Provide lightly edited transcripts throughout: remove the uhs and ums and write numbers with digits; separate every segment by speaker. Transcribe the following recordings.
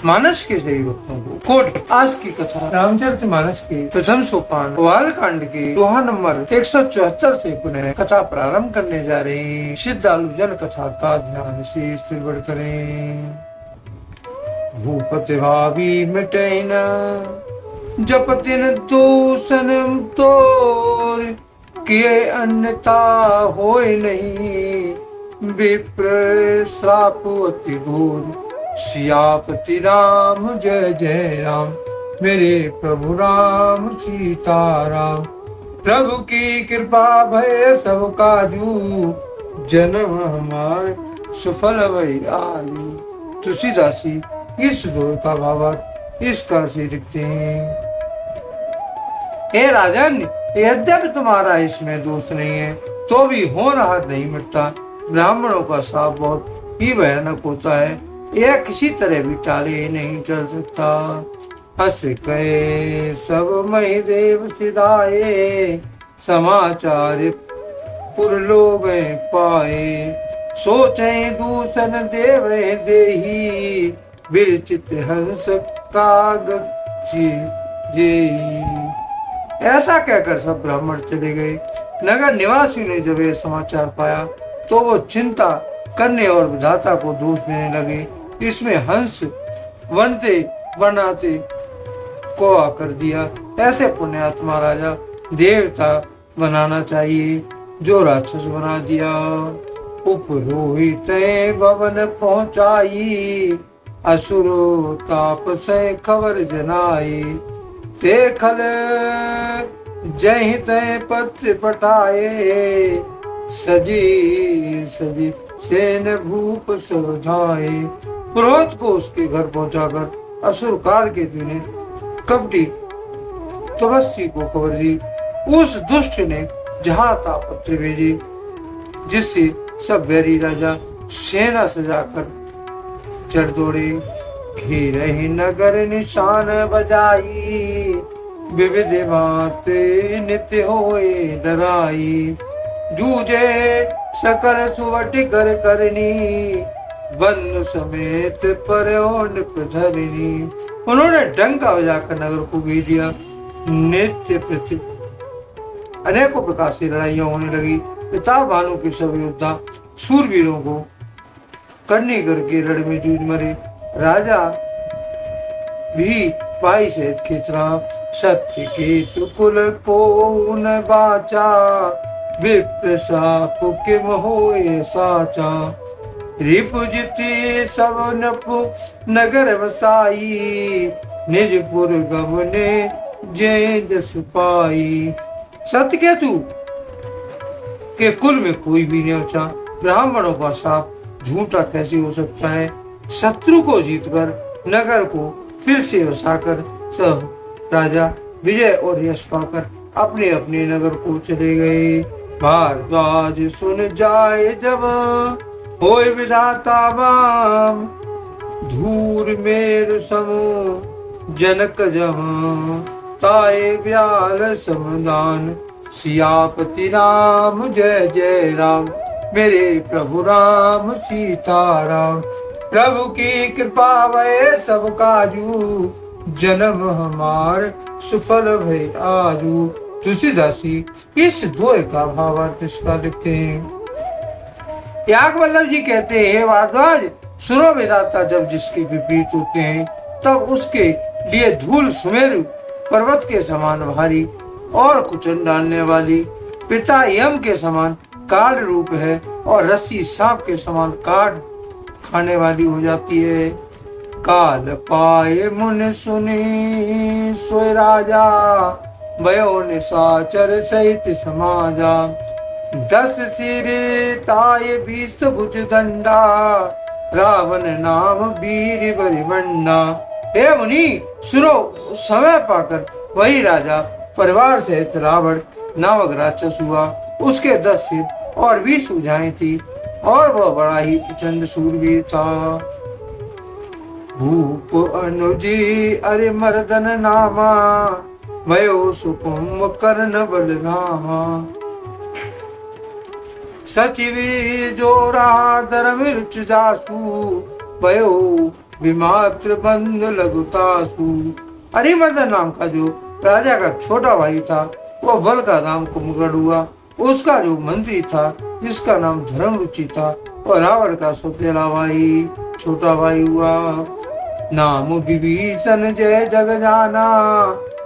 Speaker 1: मानस के सही भक्तों को कोट। आज की कथा रामचरित मानस के प्रथम सोपान बाल कांड के दोहा नंबर 174 से पुनः कथा प्रारंभ करने जा रही। श्रद्धालु जन कथा का ध्यान से श्रवण करें। भूपति भावी मिटे न जप दिन दूषण तोर, किए अन्यथा होय नहीं, विप्र श्राप अति घोर। सियापति राम जय जय राम, मेरे प्रभु राम सीताराम। प्रभु की कृपा भय सब काजू, जन्म हमार सफल भई आजू। तुलसीदासी इस दोहे का भावार्थ इस तरह से लिखते हैं। हे राजन, यद्यपि तुम्हारा इसमें दोष नहीं है तो भी होनहार नहीं मिटता। ब्राह्मणों का श्राप बहुत ही भयानक होता है, यह किसी तरह भी टाले नहीं चल सकता। हस कहे सब मही देव सिधाए, समाचार पुर लोग पाए। सोचे दूषण देव देही, विरचित हंस कागची जेही। ऐसा कहकर सब ब्राह्मण चले गए। नगर निवासियों ने जब यह समाचार पाया तो वो चिंता करने और विधाता को दोष देने लगे। इसमें हंस बनते बनाते को आकर दिया। ऐसे पुण्यात्मा राजा देवता बनाना चाहिए जो राक्षस बना दिया। उपरोहित भवन पहुंचाई, असुरो ताप से खबर जनाई। ते खल जय तय पत्र पटाए, सजी सजी सेन भूप सुधाए। पुरोहित को उसके घर पहुंचाकर असुर काल के ने कपटी तपस्वी को खबर दी। उस दुष्ट ने जहां था पत्र भेजी, जिससे सब वैरी राजा सेना सजाकर चढ़ दौड़े। घेर नगर निशान बजाई, विविध बात नित्य होए डराई। जूझे सकल सुवट कर करनी, बंधु समेत परयोन प्रधरनी। उन्होंने डंका बजाकर नगर को घेर लिया। नित्य प्रति अनेकों प्रकार से लड़ाइयां होने लगी। पिता भानु के सब योद्धा सूरवीरों को करने करके रण में जूझ मरे। राजा भी भाई सहित खींचना। सत्य केतु कुल को न बाचा, विप्र साप किम होए साचा। रिपुजिति सब नपु नगर बसाई, निजपुर गमने जय जस पाई। सत्यकेतु के कुल में कोई भी नहीं बचा। ब्राह्मणों का शाप झूठा कैसे हो सकता है। शत्रु को जीतकर नगर को फिर से बसाकर सब राजा विजय और यश पाकर अपने अपने नगर को चले गए। भारद्वाज सुन जाए जब, होय विधाता वाम। धूर मेरु समो जनक जहाँ, ताए ब्याल समदान। सियापति राम जय जय राम, मेरे प्रभु राम सीताराम। प्रभु की कृपा भय सब काजू, जन्म हमार सफल भय आजू। तुलसीदासी इस दोहे का भावार्थ इसका लिखते हैं। याग वल्लभ जी कहते हैं, भारद्वाज, सुनो विधाता जब जिसके विपरीत होते हैं तब उसके लिए धूल सुमेरु पर्वत के समान भारी और कुचल डालने वाली, पिता यम के समान काल रूप है और रस्सी सांप के समान काट खाने वाली हो जाती है। काल पाए मुन सुनी सोय राजा, भयो निशाचर सहित समाजा। 10 सिर ताये 20 भुज दंडा, रावण नाम वीर बरिमंडा। हे मुनि सुनो, समय पाकर वही राजा परिवार सहित रावण नामक राक्षस हुआ। उसके 10 सिर और 20 भुजाएं थी और वह बड़ा ही प्रचंड शूरवीर था। भूप अनुजी अरे मर्दन नामा, भयो सुकुम कर्ण बलरामा। सचिवी जो रहा धर्म रुच जासु, भयो विमात्र बंध लघुतासु। हरिमर्दन नाम का जो राजा का छोटा भाई था वो बल का नाम कुंभकर्ण हुआ। उसका जो मंत्री था जिसका नाम धर्मरुचि था और रावण का सौतेला भाई छोटा भाई हुआ। नाम विभीषण जय जग जाना,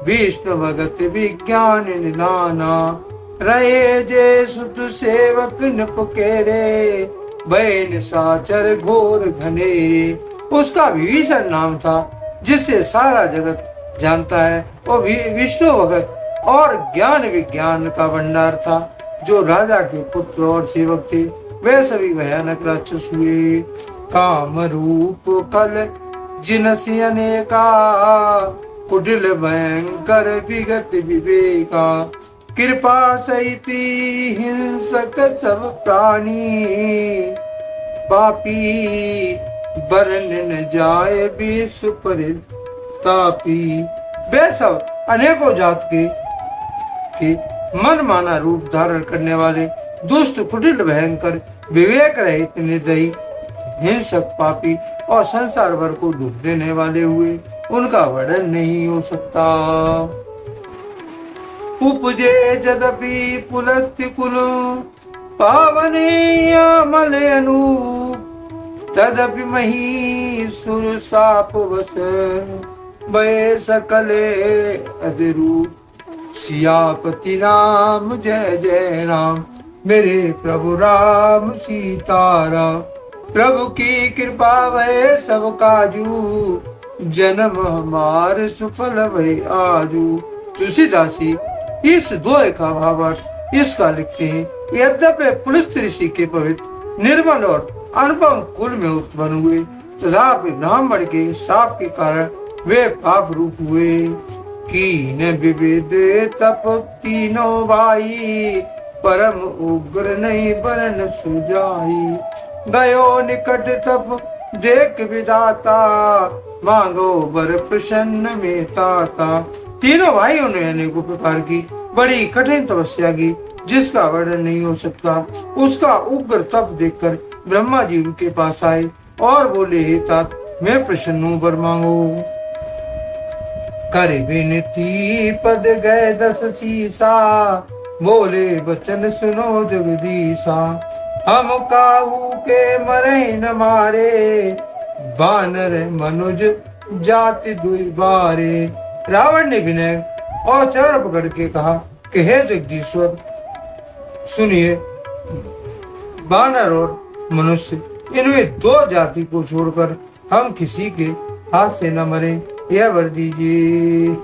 Speaker 1: विष्णु भगत विज्ञान निधाना। रहे जे सुत सेवक न पुकेरे, बैन साचर घोर घनेरे। उसका विभीषण नाम था जिससे सारा जगत जानता है। वो विष्णु भगत और ज्ञान विज्ञान का भंडार था। जो राजा के पुत्र और सेवक थे वे सभी भयानक राक्षस हुए। काम रूप कल जिनसी अनेका, कुटिल भयंकर विगत विवेका। कृपा सहिति हिंसक सब प्राणी, पापी बरन न जाए विश्व परितापी। वे सब अनेकों जात के मन माना रूप धारण करने वाले, दुष्ट कुटिल भयंकर, विवेक रहित निर्दयी, हिंसक पापी और संसार भर को दुख देने वाले हुए। उनका वर्णन नहीं हो सकता। उपजे जदपि पुलस्त्य कुल, पावने अमल अनूप। तदपि मही सुर साप वस, भय सकले अधरूप। सियापति राम जय जय राम, मेरे प्रभु राम सीताराम। प्रभु की कृपा भय सब काजू, जन्म हमार सुफल भय आजू। तुलसीदासी इस दोहे का भावार्थ इसका लिखते हैं। यद्यपि पुलस्त्य ऋषि के पवित्र निर्मल और अनुपम कुल में उत्पन्न हुए, तथापि ब्राह्मण के शाप के कारण वे पाप रूप हुए। कीन विविध तप तीनों भाई, परम उग्र नहीं बरन सुजाई। गयो निकट तप देख विधाता, मांगो बर प्रसन्न में ताता। तीनों भाइयों ने अनेकों प्रकार की बड़ी कठिन तपस्या की जिसका वर्णन नहीं हो सकता। उसका उग्र तप देखकर ब्रह्मा जी उनके पास आए और बोले, हे तात, मैं प्रसन्न हूँ, वर मांगो। कर विनती पद गए 10 सीसा, बोले वचन सुनो जगदीशा। हम काहू के मरे न मारे, बानर मनुज जाति दुई बारे। रावण ने विनय और चरण पकड़ के कहा कि हे जगदीश्वर, सुनिए, बानर और मनुष्य इनमें 2 जाति को छोड़कर हम किसी के हाथ से न मरे, यह वर दीजिए।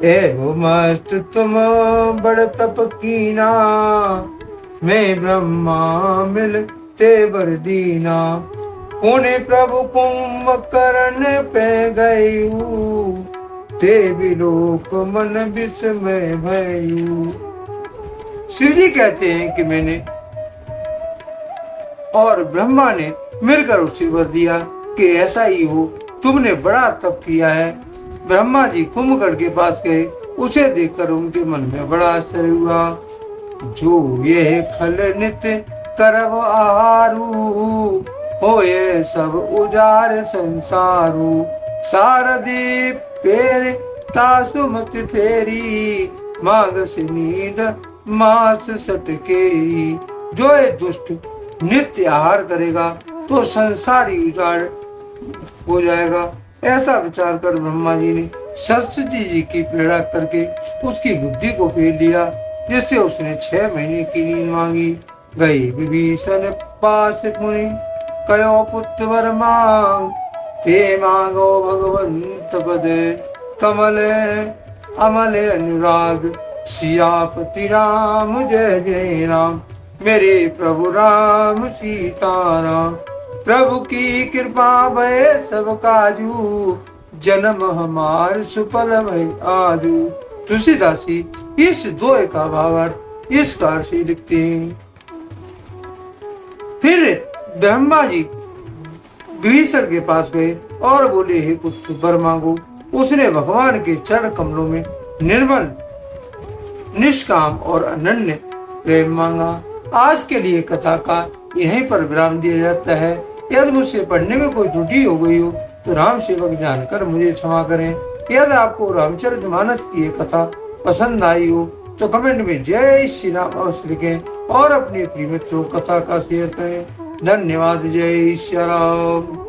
Speaker 1: एवमस्त तुम बड़ तप कीना, मैं ब्रह्मा मिलते वर दीना। पुण्य प्रभु कुंभकर्ण पे गयू, ते विलोक मन विस्मय भयू। शिव जी कहते हैं कि मैंने और ब्रह्मा ने मिलकर उसे वर दिया कि ऐसा ही हो, तुमने बड़ा तप किया है। ब्रह्मा जी कुंभकर्ण के पास गए, उसे देखकर उनके मन में बड़ा आश्चर्य हुआ। जो ये खल नित्य करव आहारू, हो ये सब उजार संसारू। सारदी फेर तासुमत फेरी, मांग से नींद मास सटकेरी। जो ये दुष्ट नित्य आहार करेगा तो संसारी उजाड़ हो जाएगा। ऐसा विचार कर ब्रह्मा जी ने सरस्वती जी की प्रेरणा करके उसकी बुद्धि को फेर लिया, जिससे उसने 6 महीने की नींद मांगी। गई विभीषण पास मुनि, कयो पुत्र वर मांग। ते मांगो भगवंत पद, कमल अमल अनुराग। सियापति राम जय जय राम, मेरे प्रभु राम सीताराम। प्रभु की कृपा भय सब काजू, जन्म हमार सुफल भय आजू। तुलसीदासी इस दोहे का भावार्थ इस कार से लिखते हैं। फिर ब्रह्मा जी विभीषण के पास गए और बोले, हे पुत्र वर मांगो। उसने भगवान के चरण कमलों में निर्मल, निष्काम और अनन्य प्रेम मांगा। आज के लिए कथा का यहीं पर विराम दिया जाता है। यदि मुझसे पढ़ने में कोई त्रुटि हो गई हो तो राम सेवक जानकर मुझे क्षमा करें। यदि आपको रामचरितमानस की ये कथा पसंद आई हो तो कमेंट में जय श्री राम अवश्य लिखें और अपने प्रिय मित्रों कथा का शेयर करें। धन्यवाद। जय श्री राम।